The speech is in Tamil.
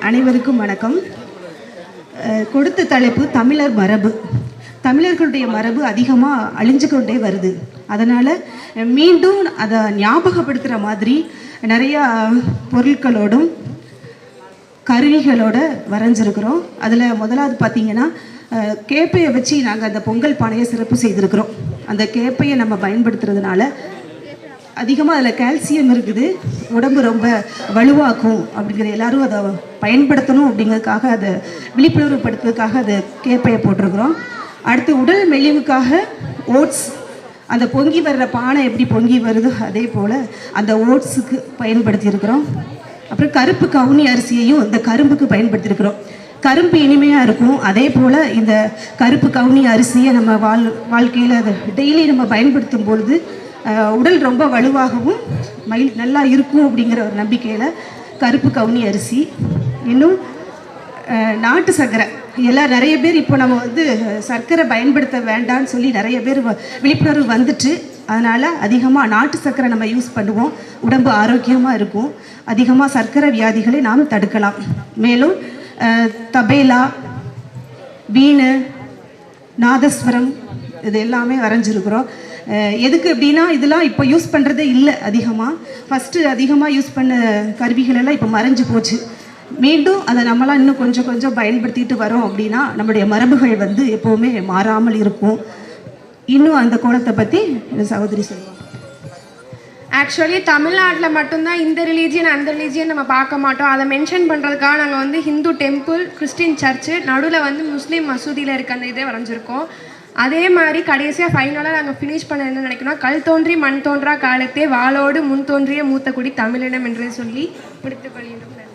அனைவருக்கும் வணக்கம். கொடுத்த தலைப்பு தமிழர் மரபு. தமிழர்களுடைய மரபு அதிகமாக அழிஞ்சு கொண்டே வருது. அதனால் மீண்டும் அதை ஞாபகப்படுத்துகிற மாதிரி நிறையா பொருட்களோடும் கருவிகளோடு வரைஞ்சிருக்கிறோம். அதில் முதலாவது பார்த்திங்கன்னா, கேப்பையை வச்சு நாங்கள் அந்த பொங்கல் பானையை சிறப்பு செய்திருக்கிறோம். அந்த கேப்பையை நம்ம பயன்படுத்துறதுனால அதிகமாக அதில் கால்சியம் இருக்குது, உடம்பு ரொம்ப வலுவாக்கும் அப்படிங்கிற எல்லாரும் அதை பயன்படுத்தணும் அப்படிங்கிறதுக்காக அதை விழிப்புணர்வுப்படுத்துறதுக்காக அதை கேப்பையை போட்டிருக்கிறோம். அடுத்து உடல் மெலிவுக்காக ஓட்ஸ், அந்த பொங்கி வர்ற பானை எப்படி பொங்கி வருதோ அதே போல் அந்த ஓட்ஸுக்கு பயன்படுத்தியிருக்கிறோம். அப்புறம் கருப்பு கவுனி அரிசியையும் இந்த கரும்புக்கு பயன்படுத்தியிருக்கிறோம். கரும்பு இனிமையாக இருக்கும். அதே போல் இந்த கருப்பு கவுனி அரிசியை நம்ம வாழ்க்கையில் அதை டெய்லி நம்ம பயன்படுத்தும் பொழுது உடல் ரொம்ப வலுவாகவும் நல்லா இருக்கும் அப்படிங்கிற ஒரு நம்பிக்கையில் கருப்பு கவுனி அரிசி. இன்னும் நாட்டு சர்க்கரை. எல்லாம் நிறைய பேர் இப்போ நம்ம சர்க்கரை பயன்படுத்த வேண்டாம்னு சொல்லி நிறைய பேர் விழிப்புணர்வு வந்துட்டு, அதனால் அதிகமாக நாட்டு சர்க்கரை நம்ம யூஸ் பண்ணுவோம். உடம்பு ஆரோக்கியமாக இருக்கும். அதிகமாக சர்க்கரை வியாதிகளை நாம் தடுக்கலாம். மேலும் தபேலா, வீணை, நாதஸ்வரம் இது எல்லாமே வரைஞ்சிருக்கிறோம். எதுக்கு அப்படின்னா, இதெல்லாம் இப்போ யூஸ் பண்ணுறதே இல்லை அதிகமாக. ஃபஸ்ட்டு அதிகமாக யூஸ் பண்ண கருவிகளெல்லாம் இப்போ மறைஞ்சு போச்சு. மீண்டும் அதை நம்மளாம் இன்னும் கொஞ்சம் கொஞ்சம் பயன்படுத்திட்டு வரோம் அப்படின்னா நம்மளுடைய மரபுகள் எப்போவுமே மாறாமல் இருக்கும். இன்னும் அந்த கோணத்தை பற்றி சகோதரி சொல்லுவாங்க. ஆக்சுவலி தமிழ்நாட்டில் மட்டும்தான் இந்த ரிலீஜியன் அந்த ரிலீஜியன் நம்ம பார்க்க மாட்டோம். அதை மென்ஷன் பண்ணுறதுக்காக நாங்கள் ஹிந்து டெம்பிள், கிறிஸ்டின் சர்ச்சு, நடுவில் முஸ்லீம் மசூதியில் இருக்க அந்த இதை வரைஞ்சிருக்கோம். அதே மாதிரி கடைசியாக ஃபைனலாக நாங்கள் ஃபினிஷ் பண்ண என்ன நினைக்கணும், கல் தோன்றி மண் தோன்றா காலத்தே வாளோடு முன் தோன்றிய மூத்த குடி தமிழினம் என்று சொல்லி முடித்துக் கொள்கின்றோம்.